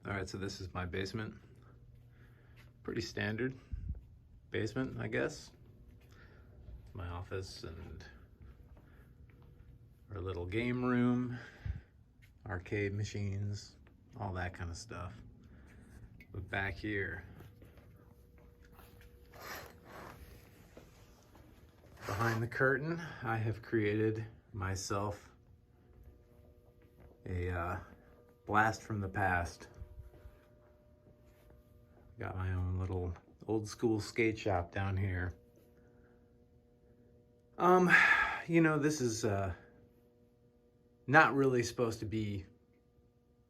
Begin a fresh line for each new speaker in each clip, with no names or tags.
All right, so this is my basement. Pretty standard basement, I guess. My office and our little game room, arcade machines, all that kind of stuff. But back here, behind the curtain, I have created myself a blast from the past. Got my own little old school skate shop down here. This is not really supposed to be,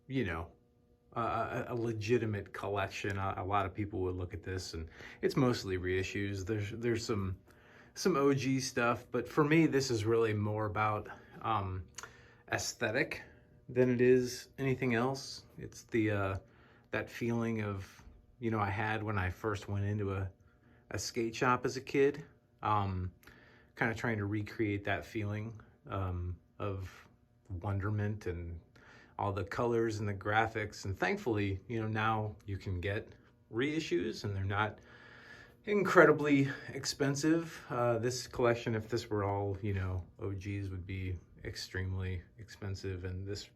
a legitimate collection. A lot of people would look at this, and it's mostly reissues. There's some OG stuff, but for me, this is really more about aesthetic than it is anything else. It's the that feeling of, I had when I first went into a skate shop as a kid. Kind of trying to recreate that feeling of wonderment and all the colors and the graphics. And thankfully, now you can get reissues and they're not incredibly expensive. This collection, if this were all, OGs, would be extremely expensive. And this,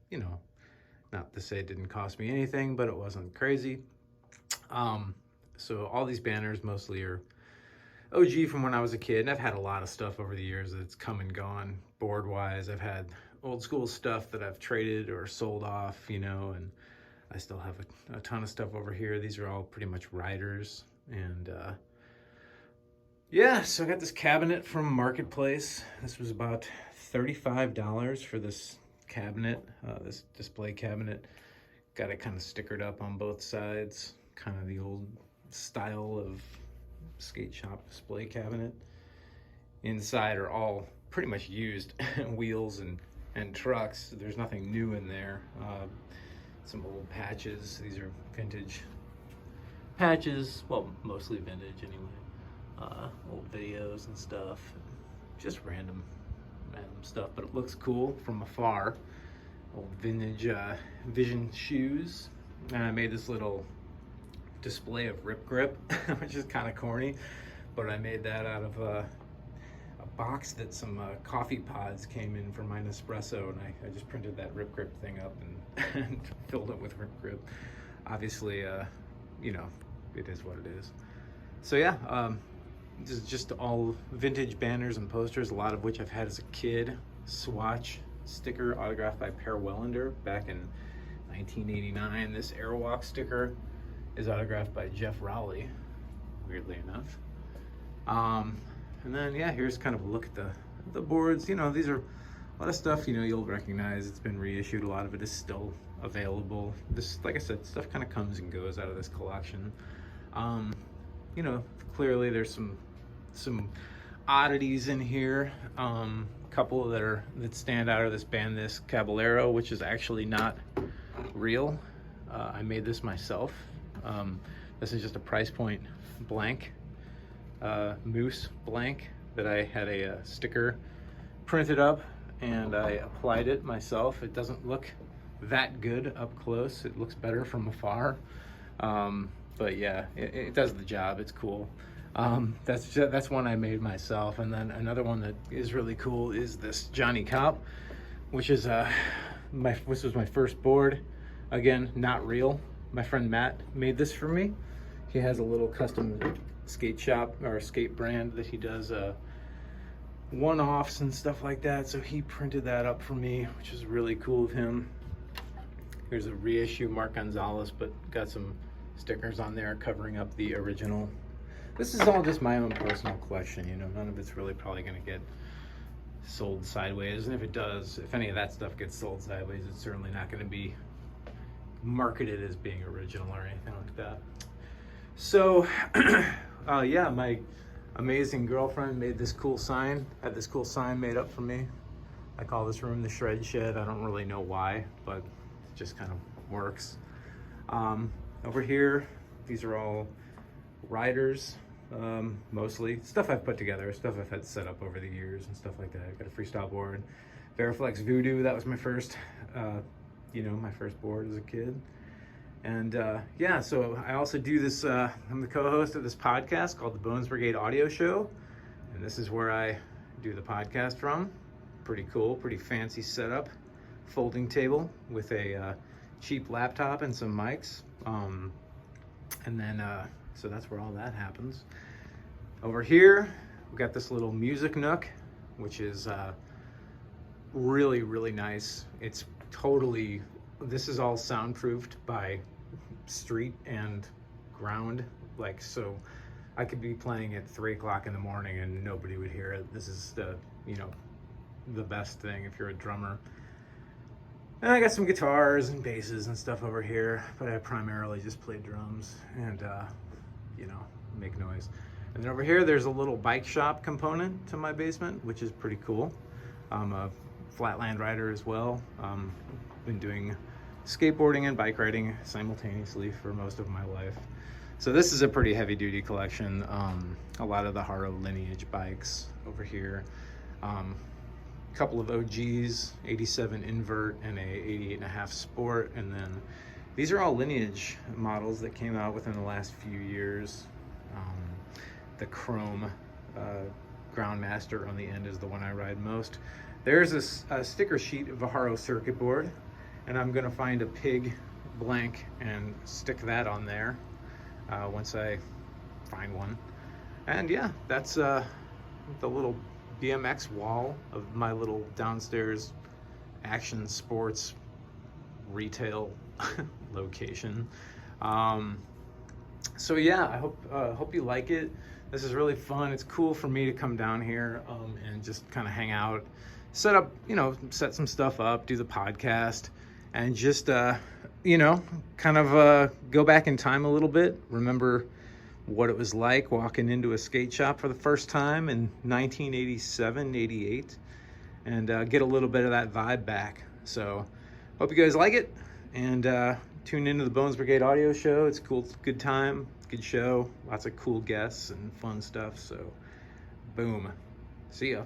not to say it didn't cost me anything, but it wasn't crazy. So all these banners mostly are OG from when I was a kid, and I've had a lot of stuff over the years that's come and gone board wise. I've had old school stuff that I've traded or sold off, and I still have a ton of stuff over here. These are all pretty much riders. And yeah, so I got this cabinet from Marketplace. This was about $35 for this cabinet, this display cabinet. Got it kind of stickered up on both sides, kind of the old style of skate shop display cabinet. Inside are all pretty much used wheels and trucks. There's nothing new in there. Some old patches. These are vintage patches. Well, mostly vintage anyway. Old videos and stuff. Just random stuff, but it looks cool from afar. Old vintage Vision shoes. And I made this little display of Rip Grip, which is kind of corny, but I made that out of a box that some coffee pods came in for my Nespresso, and I just printed that Rip Grip thing up and filled it with Rip Grip. Obviously, it is what it is. So yeah, this is just all vintage banners and posters, a lot of which I've had as a kid. Swatch sticker autographed by Per Wellender back in 1989. This Airwalk sticker is autographed by Jeff Rowley, weirdly enough. And then, yeah, here's kind of a look at the boards. These are a lot of stuff, you'll recognize. It's been reissued. A lot of it is still available. This, like I said, stuff kind of comes and goes out of this collection. Clearly there's some oddities in here. Couple that stand out are this band, this Caballero, which is actually not real. I made this myself. This is just a price point blank, moose blank that I had a sticker printed up and I applied it myself. It doesn't look that good up close. It looks better from afar. But yeah, it does the job. It's cool. That's one I made myself. And then another one that is really cool is this Johnny Cop, which is this was my first board. Again, not real. My friend Matt made this for me. He has a little custom skate shop or skate brand that he does one-offs and stuff like that. So he printed that up for me, which is really cool of him. Here's a reissue Mark Gonzalez, but got some stickers on there covering up the original. This is all just my own personal collection, none of it's really probably gonna get sold sideways. And if it does, if any of that stuff gets sold sideways, it's certainly not gonna be marketed as being original or anything like that. So yeah, my amazing girlfriend made this cool sign, had this cool sign made up for me. I call this room the Shred Shed. I don't really know why, but it just kind of works. Over here, these are all riders, mostly stuff I've put together, stuff I've had set up over the years and stuff like that. I've got a freestyle board, Veriflex Voodoo. That was my first, my first board as a kid. And yeah, so I also do this, I'm the co-host of this podcast called the Bones Brigade Audio Show. And this is where I do the podcast from. Pretty cool, pretty fancy setup. Folding table with a cheap laptop and some mics. And then, so that's where all that happens. Over here, we've got this little music nook, which is really, really nice. It's totally, this is all soundproofed by street and ground. Like, so I could be playing at 3 o'clock in the morning and nobody would hear it. This is the, you know, the best thing if you're a drummer. And I got some guitars and basses and stuff over here, but I primarily just play drums and, you know, make noise. And then over here, there's a little bike shop component to my basement, which is pretty cool. I'm a flatland rider as well. Been doing skateboarding and bike riding simultaneously for most of my life. So this is a pretty heavy duty collection. A lot of the Haro lineage bikes over here. Couple of OGs, 87 invert and a 88.5 sport. And then these are all lineage models that came out within the last few years. The chrome Groundmaster on the end is the one I ride most. There's a sticker sheet of a Haro circuit board, and I'm gonna find a pig blank and stick that on there once I find one. And yeah, that's the little BMX wall of my little downstairs action sports retail location. So yeah, I hope you like it. This is really fun. It's cool for me to come down here and just kind of hang out, set up, you know, set some stuff up, do the podcast, and just, you know, kind of go back in time a little bit. Remember what it was like walking into a skate shop for the first time in 1987, 88, and get a little bit of that vibe back. So hope you guys like it, and tune into the Bones Brigade Audio Show. It's cool, it's a good time, good show, lots of cool guests and fun stuff. So boom, see ya.